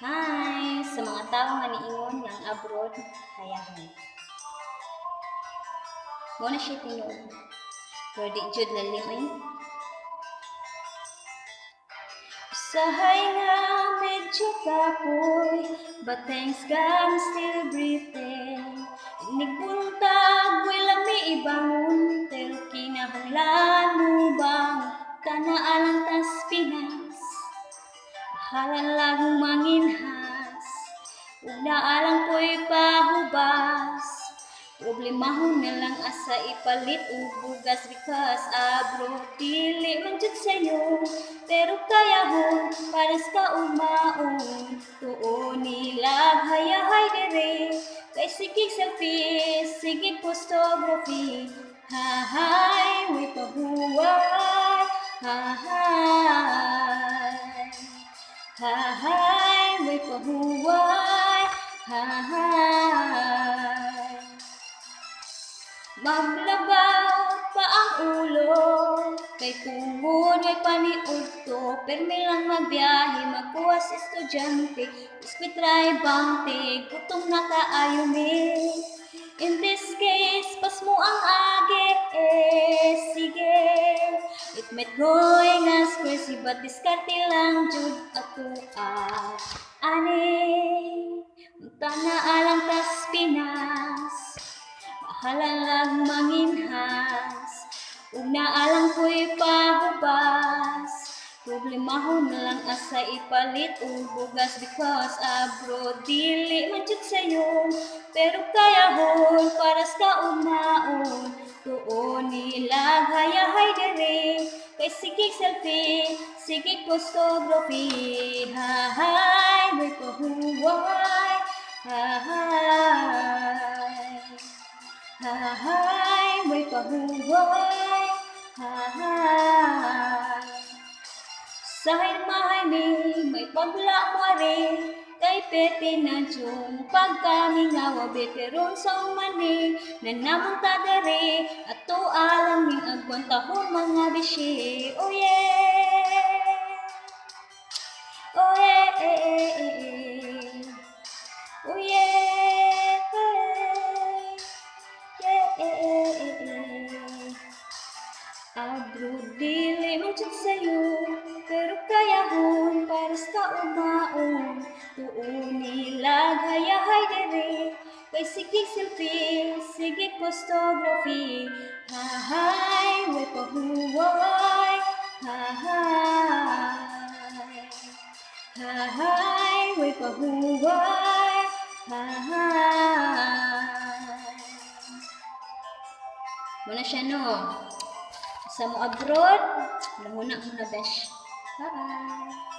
Hi! Sa mga tao nga niingon nga ang abroad, hayahay. Muna siya tinuod. Pero di jud lalim ay. Usahay nga medyo kapoy, but thanks God I'm still breathing. Inigbultag, wala may ibangon, pero kinahanglan mo bang tanaalang tas Pinas? Halan lagong manginhas, ug naalang po'y pahubas. Problemahon na lang asa ipalit ug bugas because abroad dili man jud sayo, pero kayahon para sa kaumaon. Tuon nila hayahay dire, kay sige selfie, sige photography. Hahay, way pahuway, hahay. Hahay, way pahuway, hahay. Maglabaw pa ang ulo, kay tungod may paniudto. Permi lang magbiyahe, magkuwas estudyante, biskwit bante, gutom na kaayo me. In this case, pas mo ang age, sige. It might going as crazy, but diskarte lang jud ato ani. Unta na alang tas Pinas, mahalan lang manginhas, ug naalang ko'y pahubas. Problemahon na lang asa ipalit ug bugas because abroad dili man jud sayo, pero kayahon para sa kaumaon. Tuon nila hayahay dire, kay sige selfie, sige photography. Hahay, may pahuway, hahay. Hahay, may pahuway, hahay. Sahay mahay may pagla mo rin, kay pete na dyan pagkamingawa beteron sa umani na namang tadere at to alam ning agwan tahong mga bisye. Oh yeah, oh yeah, oh yeah, abroad dili man jud sayo, pero kayahon para sa umaon. Tuon nila hayahay dire, kay sige selfie, sige photography. Hahay, way pahuway, hahay. Hahay, way pahuway, hahay. Muna siya no. Sa mo abroad, nahuna mo na besh. Bye!